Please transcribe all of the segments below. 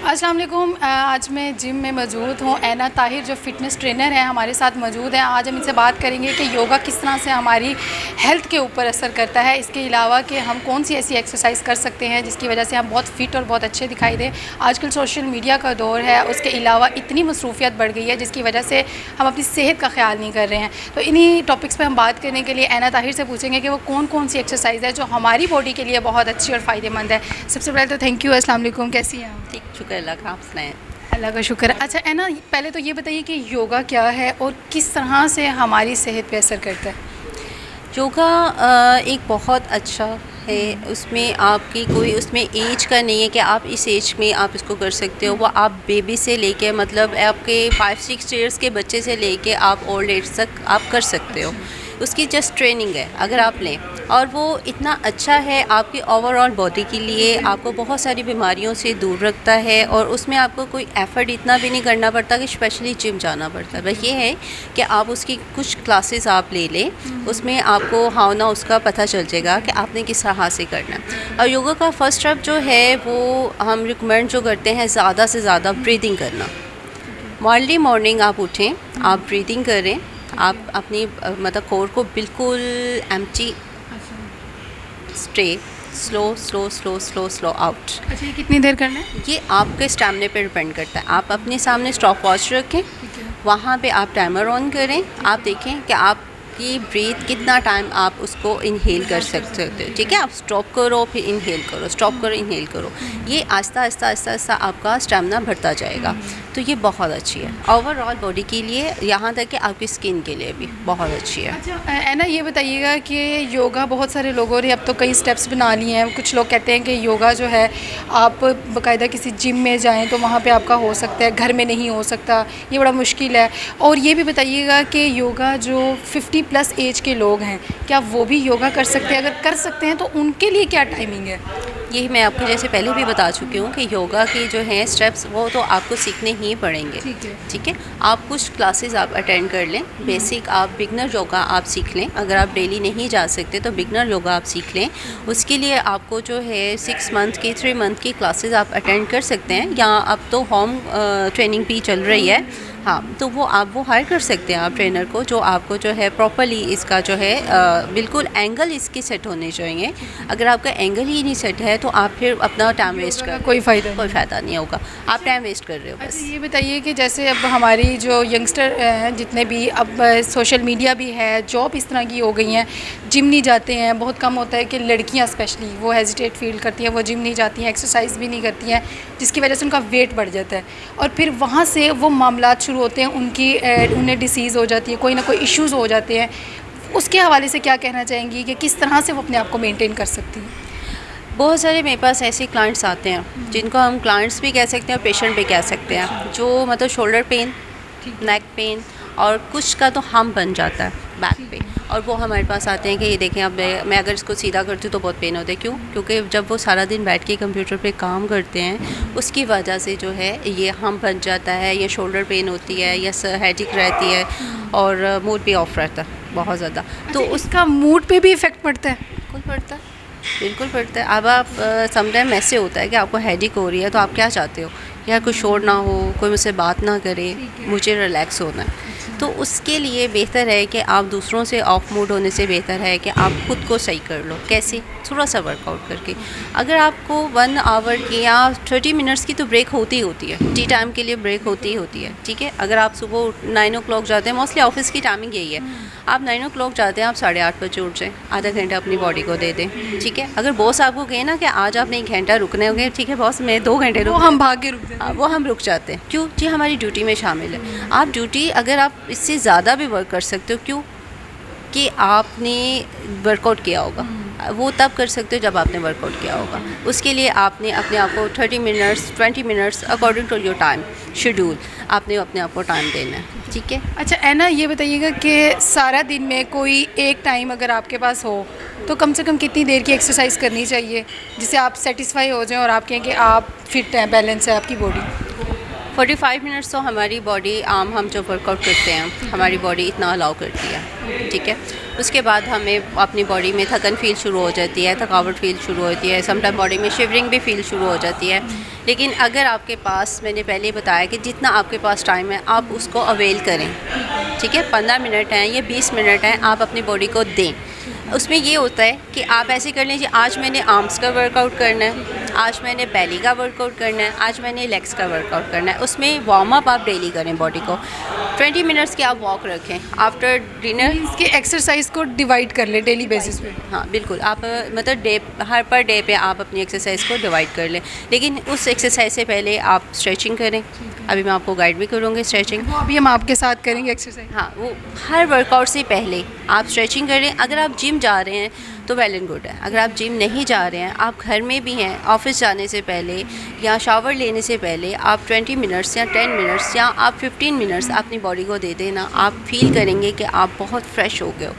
अस्सलाम वालेकुम। आज मैं जिम में मौजूद हूँ। ऐना ताहिर जो फ़िटनेस ट्रेनर है हमारे साथ मौजूद हैं। आज हम इनसे बात करेंगे कि योगा किस तरह से हमारी हेल्थ के ऊपर असर करता है, इसके अलावा कि हम कौन सी ऐसी एक्सरसाइज कर सकते हैं जिसकी वजह से हम बहुत फ़िट और बहुत अच्छे दिखाई दें। आजकल सोशल मीडिया का दौर है, उसके अलावा इतनी मसरूफियत बढ़ गई है जिसकी वजह से हम अपनी सेहत का ख्याल नहीं कर रहे हैं। तो इन्हीं टॉपिक्स पर हम बात करने के लिए ऐना ताहिर से पूछेंगे कि वो कौन कौन सी एक्सरसाइज है जो हमारी बॉडी के लिए बहुत अच्छी और फ़ायदेमंद है। सबसे पहले तो थैंक यू। अस्सलाम वालेकुम, कैसी हैं आप? ठीक, शुक्र अल्लाह का, आप सुनाएं। अल्लाह का शुक्र। अच्छा ऐना, पहले तो ये बताइए कि योगा क्या है और किस तरह से हमारी सेहत पे असर करता है? योगा एक बहुत अच्छा है। उसमें आपकी कोई उसमें एज का नहीं है कि आप इस एज में आप इसको कर सकते हो। वो आप बेबी से लेके मतलब आपके 5-6 ईयर्स के बच्चे से लेके आप ओल्ड एज तक आप कर सकते हो। उसकी जस्ट ट्रेनिंग है अगर आप लें, और वो इतना अच्छा है आपकी ओवरऑल बॉडी के लिए। आपको बहुत सारी बीमारियों से दूर रखता है और उसमें आपको कोई एफ़र्ट इतना भी नहीं करना पड़ता कि स्पेशली जिम जाना पड़ता है। बस ये है कि आप उसकी कुछ क्लासेस आप ले लें, उसमें आपको हाउ ना उसका पता चल जाएगा कि आपने किस तरह से करना है। और योगा का फर्स्ट स्टेप जो है वो हम रिकमेंड जो करते हैं ज़्यादा से ज़्यादा ब्रीदिंग करना। अर्ली मॉर्निंग आप उठें, आप ब्रीदिंग करें, आप अपनी मतलब कोर को बिल्कुल empty, stay, slow slow slow slow slow out. अच्छा, ये कितनी देर करना है? ये आपके स्टैमिना पे डिपेंड करता है। आप अपने सामने स्टॉप वॉच रखें, वहाँ पे आप टाइमर ऑन करें, आप देखें कि आपकी ब्रीथ कितना टाइम आप उसको इनहेल कर सकते हो। ठीक है, आप स्टॉप करो फिर इनहेल करो, स्टॉप करो इनहेल करो। ये आहिस्ता आहिस्ता आहिस्ता आहिस्ता आपका स्टैमिना बढ़ता जाएगा। तो ये बहुत अच्छी है ओवरऑल बॉडी के लिए, यहाँ तक कि आपकी स्किन के लिए भी बहुत अच्छी है। अच्छा ऐना, ये बताइएगा कि योगा बहुत सारे लोगों ने अब तो कई स्टेप्स बना लिए हैं। कुछ लोग कहते हैं कि योगा जो है आप बाकायदा किसी जिम में जाएं तो वहाँ पे आपका हो सकता है, घर में नहीं हो सकता, ये बड़ा मुश्किल है। और ये भी बताइएगा कि योगा जो 50+ एज के लोग हैं, क्या वो भी योगा कर सकते हैं? अगर कर सकते हैं तो उनके लिए क्या टाइमिंग है? यही मैं आपको जैसे पहले भी बता चुकी हूँ कि योगा के जो हैं स्टेप्स वो तो आपको सीखने ही पड़ेंगे। ठीक है, आप कुछ क्लासेस आप अटेंड कर लें, बेसिक आप बिगनर योगा आप सीख लें। अगर आप डेली नहीं जा सकते तो बिगनर योगा आप सीख लें। उसके लिए आपको जो है 6 मंथ की 3 मंथ की क्लासेस आप अटेंड कर सकते हैं, या अब तो होम ट्रेनिंग भी चल रही है। हाँ, तो वो आप वो हायर कर सकते हैं आप ट्रेनर को, जो आपको जो है प्रॉपर्ली इसका जो है बिल्कुल एंगल इसके सेट होने चाहिए। अगर आपका एंगल ही नहीं सेट है तो आप फिर अपना टाइम वेस्ट कर, कोई फ़ायदा नहीं होगा, आप टाइम वेस्ट कर रहे हो बस। अच्छा, ये बताइए कि जैसे अब हमारी जो यंगस्टर हैं जितने भी, अब सोशल मीडिया भी है, जॉब इस तरह की हो गई हैं, जिम नहीं जाते हैं। बहुत कम होता है कि लड़कियां स्पेशली वो हेजिटेट फील करती हैं, वो जिम नहीं जाती हैं, एक्सरसाइज भी नहीं करती हैं, जिसकी वजह से उनका वेट बढ़ जाता है और फिर वहाँ से वो मामला शुरू होते हैं, उन्हें डिसीज़ हो जाती है, कोई ना कोई इश्यूज़ हो जाते हैं। उसके हवाले से क्या कहना चाहेंगी कि किस तरह से वो अपने आप को मेनटेन कर सकती हैं? बहुत सारे मेरे पास ऐसे क्लाइंट्स आते हैं जिनको हम क्लाइंट्स भी कह सकते हैं और पेशेंट भी कह सकते हैं, जो मतलब शोल्डर पेन, नेक पेन और कुछ का तो हम बन जाता है बैक पे, और वो हमारे पास आते हैं कि ये देखें अब मैं अगर इसको सीधा करती हूँ तो बहुत पेन होता है। क्यों? क्योंकि जब वो सारा दिन बैठ के कंप्यूटर पे काम करते हैं उसकी वजह से जो है ये हम बन जाता है, या शोल्डर पेन होती है, या हेडेक रहती है, और मूड भी ऑफ रहता है बहुत ज़्यादा। तो उसका मूड पे भी इफ़ेक्ट पड़ता है? बिल्कुल पड़ता है। अब आप समटाइम ऐसे होता है कि आपको हेडेक हो रही है तो आप क्या चाहते हो, यार कोई शोर ना हो, कोई मुझसे बात ना करे, मुझे रिलैक्स होना है। तो उसके लिए बेहतर है कि आप दूसरों से ऑफ मूड होने से बेहतर है कि आप खुद को सही कर लो। कैसे? थोड़ा सा वर्कआउट करके। अगर आपको 1 आवर की या 30 मिनट्स की तो ब्रेक होती है, टी टाइम के लिए ब्रेक होती है। ठीक है, अगर आप सुबह 9 o'clock जाते हैं, मोस्टली ऑफिस की टाइमिंग यही है, आप 9 o'clock जाते हैं, आप 8:30 बजे उठ जाएँ, आधा घंटा अपनी बॉडी को दे दें। ठीक है, अगर बॉस आपको कहे ना कि आज आपने 1 घंटा रुकने होंगे, ठीक है बॉस मैं 2 घंटे रुक, हम भाग के रुक जाते हैं। वो हम रुक जाते हैं। क्यों? जी हमारी ड्यूटी में शामिल है। आप ड्यूटी अगर आप इससे ज़्यादा भी वर्क कर सकते हो, क्यों? कि आपने वर्कआउट किया होगा, वो तब कर सकते हो जब आपने वर्कआउट किया होगा। उसके लिए आपने अपने आप को 30 minutes 20 minutes according to your time schedule आपने अपने आप को टाइम देना है। ठीक है। अच्छा ऐना, ये बताइएगा कि सारा दिन में कोई एक टाइम अगर आपके पास हो तो कम से कम कितनी देर की एक्सरसाइज करनी चाहिए जिससे आप सेटिस्फाई हो जाएं और आप कहें कि आप फिट हैं, बैलेंस है आपकी बॉडी? 45 मिनट्स तो हमारी बॉडी हम जब वर्कआउट करते हैं हमारी बॉडी इतना अलाउ करती है, ठीक है। उसके बाद हमें अपनी बॉडी में थकन फील शुरू हो जाती है, थकावट फील शुरू होती है, समटाइम बॉडी में शिवरिंग भी फील शुरू हो जाती है। लेकिन अगर आपके पास, मैंने पहले ही बताया कि जितना आपके पास टाइम है आप उसको अवेल करें, ठीक है। 15 मिनट हैं या 20 मिनट हैं, आप अपनी बॉडी को दें। उसमें ये होता है कि आप ऐसे कर लीजिए, आज मैंने आर्म्स का वर्कआउट करना है, आज मैंने बेली का वर्कआउट करना है, आज मैंने लेग्स का वर्कआउट करना है। उसमें वार्म अप आप डेली करें बॉडी को। 20 मिनट्स की आप वॉक रखें आफ्टर डिनर। इसके एक्सरसाइज को डिवाइड कर ले डेली बेसिस पे। हाँ बिल्कुल, आप मतलब हर पर डे पे आप अपनी एक्सरसाइज को डिवाइड कर लें। लेकिन उस एक्सरसाइज से पहले आप स्ट्रेचिंग करें। अभी मैं आपको गाइड भी करूँगी स्ट्रेचिंग। वो अभी हम आपके साथ करेंगे एक्सरसाइज। हाँ, वो हर वर्कआउट से पहले आप स्ट्रेचिंग करें। अगर आप जिम जा रहे हैं तो वेल एंड गुड है। अगर आप जिम नहीं जा रहे हैं, आप घर में भी हैं, ऑफिस जाने से पहले या शावर लेने से पहले आप 20 मिनट्स या 10 मिनट्स या आप 15 मिनट्स अपनी बॉडी को दे देना, आप फील करेंगे कि आप बहुत फ्रेश हो गए हो,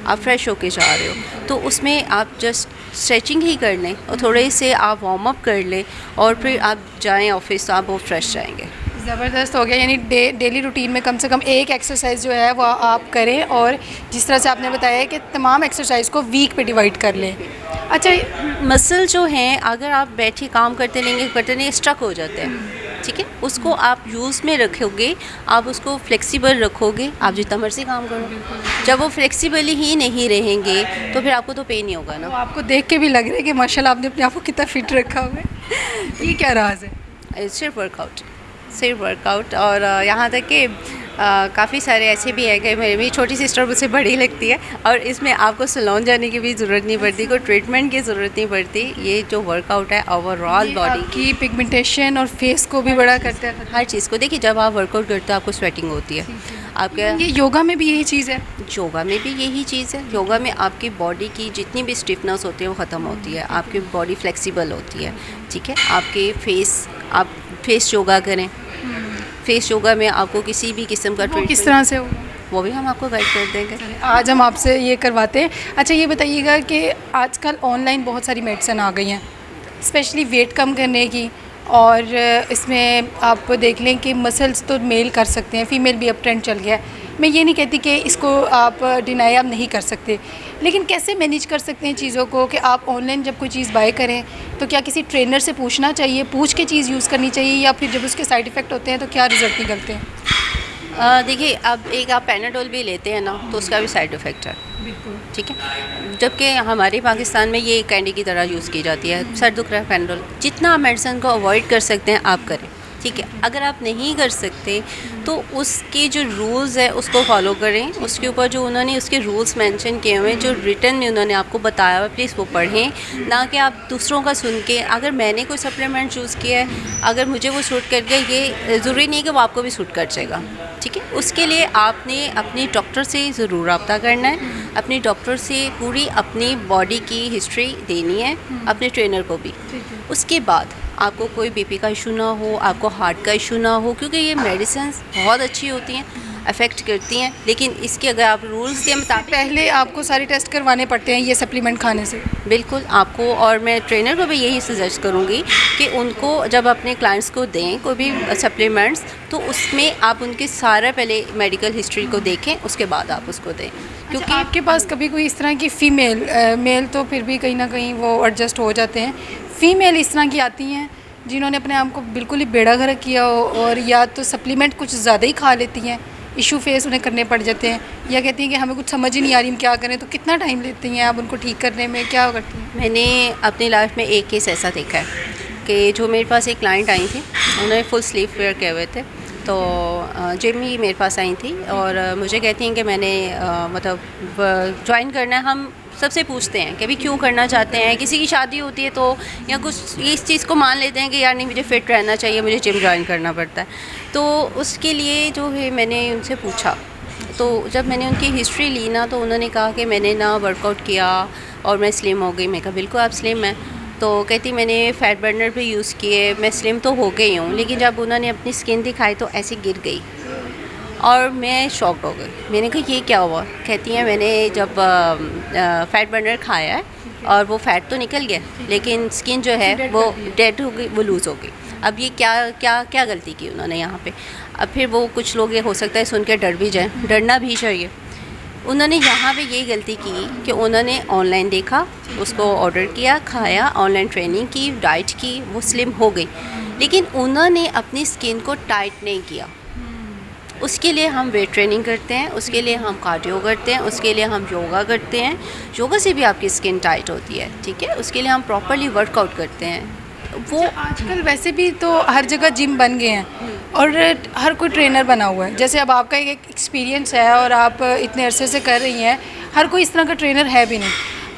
आप फ्रेश होके जा रहे हो। तो उसमें आप जस्ट स्ट्रेचिंग ही कर लें और थोड़े से आप वार्म अप कर लें और फिर आप जाएं ऑफिस तो आप बहुत फ्रेश जाएंगे। ज़बरदस्त हो गया। यानी डेली रूटीन में कम से कम एक एक्सरसाइज जो है वो आप करें, और जिस तरह से आपने बताया है कि तमाम एक्सरसाइज को वीक पे डिवाइड कर लें। अच्छा, मसल जो हैं अगर आप बैठे काम करते नहीं स्ट्रक हो जाते हैं, ठीक है। उसको आप यूज़ में रखोगे, आप उसको फ्लेक्सिबल रखोगे, आप जितना मर्जी काम करो। जब वो फ्लेक्सिबल ही नहीं रहेंगे तो फिर आपको तो पेन ही होगा ना। तो आपको देख के भी लग रहा है कि माशाल्लाह आपने अपने आप को कितना फिट रखा हुआ है। ये क्या राज है? सिर्फ वर्कआउट और यहाँ तक कि काफ़ी सारे ऐसे भी हैं कि मेरी छोटी सिस्टर मुझसे बड़ी लगती है और इसमें आपको सैलून जाने की भी ज़रूरत नहीं पड़ती, कोई ट्रीटमेंट की ज़रूरत नहीं पड़ती। ये जो वर्कआउट है ओवरऑल बॉडी की पिगमेंटेशन और फेस को भी बड़ा करता है, हर चीज़ को। देखिए, जब आप वर्कआउट करते हो आपको स्वेटिंग होती है, आपके ये योगा में भी यही चीज़ है। योगा में भी यही चीज़ है। योगा में आपकी बॉडी की जितनी भी स्टिफनेस होती है वो ख़त्म होती है, आपकी बॉडी फ्लेक्सिबल होती है, ठीक है। आपके आप फेस योगा करें। फेस योगा में आपको किसी भी किस्म का वो किस तरह से हो, वो भी हम आपको गाइड कर देंगे। आज हम आपसे ये करवाते हैं। अच्छा, ये बताइएगा कि आजकल ऑनलाइन बहुत सारी मेडिसिन आ गई हैं, स्पेशली वेट कम करने की, और इसमें आप देख लें कि मसल्स तो मेल कर सकते हैं, फ़ीमेल भी अब ट्रेंड चल गया है। मैं ये नहीं कहती कि इसको आप डिनाई आप नहीं कर सकते, लेकिन कैसे मैनेज कर सकते हैं चीज़ों को कि आप ऑनलाइन जब कोई चीज़ बाय करें तो क्या किसी ट्रेनर से पूछना चाहिए, पूछ के चीज़ यूज़ करनी चाहिए, या फिर जब उसके साइड इफ़ेक्ट होते हैं तो क्या रिज़ल्ट निकलते हैं? देखिए, अब एक आप पैनाडोल भी लेते हैं ना तो उसका भी साइड इफ़ेक्ट है, बिल्कुल, ठीक है। जबकि हमारे पाकिस्तान में ये कैंडी की तरह यूज़ की जाती है। सर दुख रहा है, पैनाडोल। जितना आप मेडिसिन को अवॉइड कर सकते हैं आप करें, ठीक है। अगर आप नहीं कर सकते तो उसके जो रूल्स है उसको फॉलो करें। उसके ऊपर जो उन्होंने उसके रूल्स मेंशन किए हुए हैं, जो रिटन में उन्होंने आपको बताया हुआ, प्लीज़ वो पढ़ें, ना कि आप दूसरों का सुन के। अगर मैंने कोई सप्लीमेंट चूज़ किया है, अगर मुझे वो सूट कर गया, ये ज़रूरी नहीं कि वो आपको भी सूट कर जाएगा, ठीक है। उसके लिए आपने अपने डॉक्टर से ज़रूर रब्ता करना है, अपने डॉक्टर से पूरी अपनी बॉडी की हिस्ट्री देनी है, अपने ट्रेनर को भी। उसके बाद आपको कोई बीपी का इशू ना हो, आपको हार्ट का इशू ना हो, क्योंकि ये मेडिसिन बहुत अच्छी होती हैं, अफेक्ट करती हैं, लेकिन इसके अगर आप रूल्स के मुताबिक पहले आपको सारे टेस्ट करवाने पड़ते हैं ये सप्लीमेंट खाने से। बिल्कुल आपको, और मैं ट्रेनर को भी यही सजेस्ट करूँगी कि उनको जब अपने क्लाइंट्स को दें कोई भी सप्लीमेंट्स, तो उसमें आप उनके सारा पहले मेडिकल हिस्ट्री को देखें, उसके बाद आप उसको दें। क्योंकि आपके पास कभी कोई इस तरह की फ़ीमेल, मेल तो फिर भी कहीं ना कहीं वो एडजस्ट हो जाते हैं, फ़ीमेल इस तरह की आती हैं जिन्होंने अपने आप को बिल्कुल ही बेड़ा गर्क किया हो, और या तो सप्लीमेंट कुछ ज़्यादा ही खा लेती हैं, इशू फेस उन्हें करने पड़ जाते हैं, या कहती हैं कि हमें कुछ समझ ही नहीं आ रही हम क्या करें। तो कितना टाइम लेती हैं आप उनको ठीक करने में, क्या करती हैं? मैंने अपनी लाइफ में एक केस ऐसा देखा है कि जो मेरे पास एक क्लाइंट आई थी, उन्होंने फुल स्लीव वेयर किए हुए थे, तो जिम ही मेरे पास आई थी और मुझे कहती हैं कि मैंने मतलब ज्वाइन करना है। हम सबसे पूछते हैं कि अभी क्यों करना चाहते हैं, किसी की शादी होती है तो या कुछ इस चीज़ को मान लेते हैं कि यार नहीं मुझे फ़िट रहना चाहिए, मुझे जिम ज्वाइन करना पड़ता है। तो उसके लिए जो है मैंने उनसे पूछा, तो जब मैंने उनकी हिस्ट्री ली ना, तो उन्होंने कहा कि मैंने ना वर्कआउट किया और मैं स्लिम हो गई। मैं कहा बिल्कुल आप स्लिम हैं। तो कहती मैंने फ़ैट बर्नर भी यूज़ किए, मैं स्लिम तो हो गई हूँ, लेकिन जब उन्होंने अपनी स्किन दिखाई तो ऐसे गिर गई और मैं शॉक्ड हो गई। मैंने कहा ये क्या हुआ? कहती हैं मैंने जब फ़ैट बर्नर खाया है और वो फ़ैट तो निकल गया, लेकिन स्किन जो है वो डेड हो गई, वो लूज़ हो गई। अब ये क्या क्या क्या गलती की उन्होंने यहाँ पे। अब फिर वो कुछ लोग ये हो सकता है सुन के डर भी जाएं, डरना भी चाहिए। उन्होंने यहाँ पे ये गलती की कि उन्होंने ऑनलाइन देखा, उसको ऑर्डर किया, खाया, ऑनलाइन ट्रेनिंग की, डाइट की, वो स्लिम हो गई, लेकिन उन्होंने अपनी स्किन को टाइट नहीं किया। उसके लिए हम वेट ट्रेनिंग करते हैं, उसके लिए हम कार्डियो करते हैं, उसके लिए हम योगा करते हैं। योगा से भी आपकी स्किन टाइट होती है, ठीक है। उसके लिए हम प्रॉपरली वर्कआउट करते हैं। वो आजकल वैसे भी तो हर जगह जिम बन गए हैं और हर कोई ट्रेनर बना हुआ है। जैसे अब आपका एक एक्सपीरियंस है और आप इतने अरसे से कर रही हैं, हर कोई इस तरह का ट्रेनर है भी नहीं।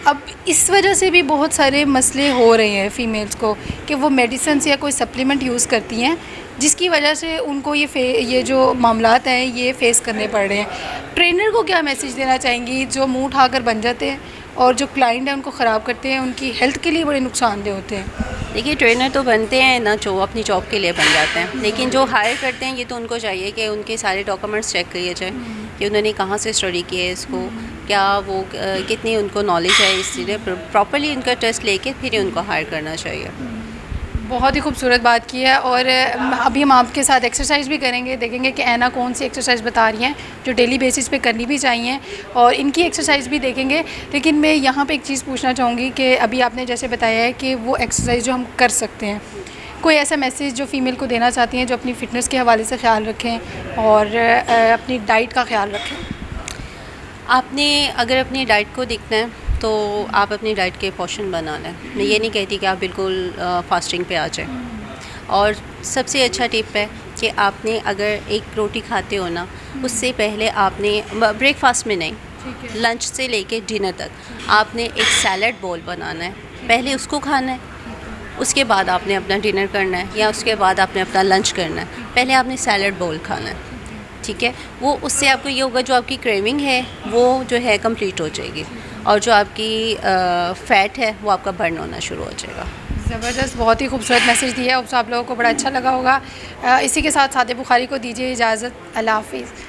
अब इस वजह से भी बहुत सारे मसले हो रहे हैं फ़ीमेल्स को कि वो मेडिसिन या कोई सप्लीमेंट यूज़ करती हैं, जिसकी वजह से उनको ये जो मामलात हैं ये फ़ेस करने पड़ रहे हैं। ट्रेनर को क्या मैसेज देना चाहेंगी जो मुँह उठाकर बन जाते हैं और जो क्लाइंट हैं उनको ख़राब करते हैं, उनकी हेल्थ के लिए बड़े नुकसानदेह होते हैं? देखिए, ट्रेनर तो बनते हैं ना, अपनी जॉब के लिए बन जाते हैं, लेकिन जो हायर करते हैं ये तो उनको चाहिए कि उनके सारे डॉक्यूमेंट्स चेक किए जाए कि उन्होंने कहाँ से स्टडी किया है इसको, क्या वो कितनी उनको नॉलेज है, इसलिए प्रॉपरली उनका टेस्ट लेके फिर ही उनको हायर करना चाहिए। बहुत ही खूबसूरत बात की है। और अभी हम आपके साथ एक्सरसाइज भी करेंगे, देखेंगे कि ऐना कौन सी एक्सरसाइज बता रही हैं जो डेली बेसिस पे करनी भी चाहिए, और इनकी एक्सरसाइज भी देखेंगे। लेकिन मैं यहाँ पे एक चीज़ पूछना चाहूँगी कि अभी आपने जैसे बताया है कि वो एक्सरसाइज जो हम कर सकते हैं, कोई ऐसा मैसेज जो फ़ीमेल को देना चाहती हैं जो अपनी फ़िटनेस के हवाले से ख्याल रखें और अपनी डाइट का ख्याल रखें? आपने अगर अपनी डाइट को देखना है तो आप अपनी डाइट के पोर्शन बना लें। मैं ये नहीं कहती कि आप बिल्कुल फास्टिंग पे आ जाएं। और सबसे अच्छा टिप है कि आपने अगर एक रोटी खाते हो ना, उससे पहले आपने ब्रेकफास्ट में नहीं, लंच से लेके डिनर तक आपने एक सैलड बोल बनाना है। पहले उसको खाना है, उसके बाद आपने अपना डिनर करना है या उसके बाद आपने अपना लंच करना है। पहले आपने सैलड बोल खाना है, ठीक है। वो उससे आपको ये होगा जो आपकी क्रेविंग है वो जो है कंप्लीट हो जाएगी, और जो आपकी फ़ैट है वो आपका बर्न होना शुरू हो जाएगा। ज़बरदस्त, बहुत ही खूबसूरत मैसेज दिया है। आप लोगों को बड़ा अच्छा लगा होगा। इसी के साथ सादे बुखारी को दीजिए इजाज़त। अल्लाह हाफ़िज़।